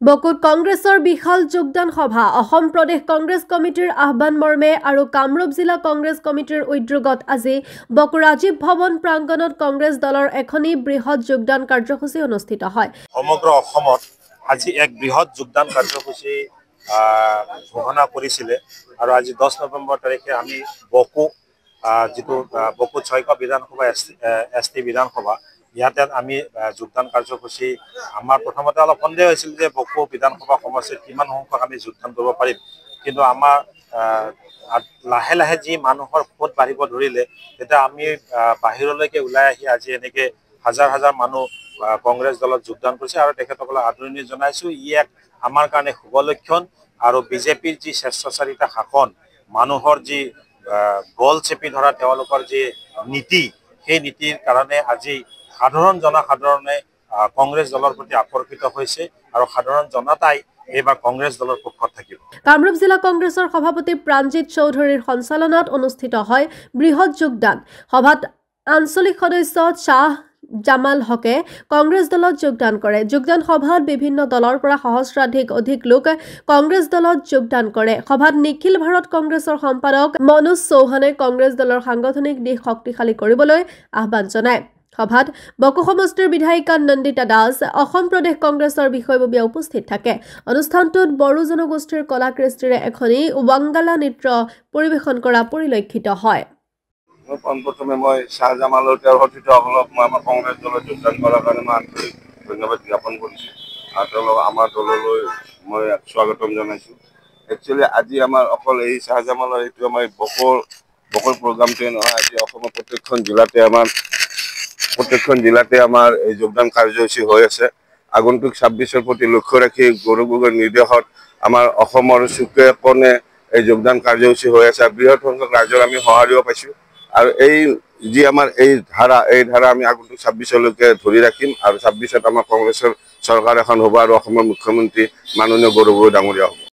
বকুত কংগ্ৰেছৰ বিশাল যোগদান সভা অসম প্ৰদেশ কংগ্ৰেছ কমিটিৰ আহ্বান মৰ্মে আৰু কামৰূপ জিলা কংগ্ৰেছ কমিটিৰ উদ্যোগত আজি বকু ৰাজীৱ ভৱন প্ৰাংগণত কংগ্ৰেছ দলৰ এখনি বৃহৎ যোগদান কাৰ্যসূচী অনুষ্ঠিত হয়। সমগ্ৰ অসমত আজি এক বৃহৎ যোগদান কাৰ্যসূচী ঘোষণা কৰিছিলে আৰু আজি 10 নৱেম্বৰ তাৰিখে আমি বকু যেটো বকু 6 বিধানসভা এছটি বিধানসভা ইয়াতে আমি যোগদান কাৰ্যসূচী আমাৰ প্ৰথমতে অলপ সন্দেহ হৈছিল যে বকু বিধানসভা সমষ্টিত কিমান সংখ্যক আমি যোগদান কৰিব পাৰিম, কিন্তু আমাৰ লাহে লাহে যি মানুহৰ ভোট বাঢ়িব ধৰিলে তেতিয়া আমি বাহিৰলৈকে ওলাই আহি আজি এনেকে হাজাৰ হাজাৰ মানুহ কংগ্ৰেছ দলত যোগদান কৰিছে আৰু তেখেতসকলক আদৰণি জনাইছো। ই এক আমাৰ কাৰণে শুভ লক্ষণ আৰু বিজেপিৰ যি স্বেচ্ছাচাৰিতা শাসন মানুহৰ যি গল চেপি ধৰা তেওঁলোকৰ যি নীতি সেই নীতিৰ কাৰণে আজি সাধাৰণ জনসাধাৰণে কংগ্ৰেছ দলৰ প্ৰতি আকৰ্ষিত হৈছে আৰু সাধাৰণ জনতাই এইবাৰ কংগ্ৰেছ দলৰ পক্ষত থাকিব। কামৰূপ জিলা কংগ্ৰেছৰ সভাপতি প্ৰাণজিৎ চৌধুৰীৰ সঞ্চালনাত অনুষ্ঠিত হয় বৃহৎ যোগদান সভাত আঞ্চলিক সদস্য শাহ জামাল হকে কংগ্ৰেছ দলত যোগদান কৰে। যোগদান সভাত বিভিন্ন দলৰ পৰা সহস্ৰাধিক অধিক লোক কংগ্ৰেছ দলত যোগদান কৰে। সভাত নিখিল ভাৰত কংগ্ৰেছৰ সম্পাদক মনোজ চৌহানে কংগ্ৰেছ দলৰ সাংগঠনিক দিশ শক্তিশালী কৰিবলৈ আহ্বান জনায়। সভাত বকু সমষ্টিৰ বিধায়িকা নন্দিতা দাস অসম প্ৰদেশ কংগ্ৰেছৰ বিষয়ববীয়া উপস্থিত থাকে। অনুষ্ঠানটোত বড়ো জনগোষ্ঠীৰ কলা কৃষ্টিৰে এখনি ৱাংগালা নৃত্য পৰিৱেশন কৰা পৰিলক্ষিত হয়। প্ৰথমে মই শাহ জামালৰ তেওঁলোকক মই আমাৰ কংগ্ৰেছ দলত যোগদান কৰাৰ কাৰণে মই আন্তৰিক ধন্যবাদ জ্ঞাপন কৰিছোঁ আৰু তেওঁলোকক আমাৰ দললৈ মই স্বাগতম জনাইছোঁ। একচুৱেলি আজি আমাৰ অকল এই শাহ জামালৰ এইটো আমাৰ বকুৰ প্ৰগ্ৰামটোৱে নহয়, আজি অসমৰ প্ৰত্যেকখন জিলাতে আমাৰ এই যোগদান কাৰ্যসূচী হৈ আছে। আগন্তুক 26ৰ প্ৰতি লক্ষ্য ৰাখি গৌৰৱ গগৈৰ নিৰ্দেশত আমাৰ অসমৰ চুকে কোণে এই যোগদান কাৰ্যসূচী হৈ আছে। বৃহৎ সংখ্যক ৰাইজৰ আমি সঁহাৰিও পাইছোঁ আৰু এই যি আমাৰ এই ধাৰা আমি আগন্তুক 26লৈকে ধৰি ৰাখিম আৰু 26ত আমাৰ কংগ্ৰেছৰ চৰকাৰ এখন হ'ব আৰু অসমৰ মুখ্যমন্ত্ৰী মাননীয় গৌৰৱ গগৈ ডাঙৰীয়া হ'ব।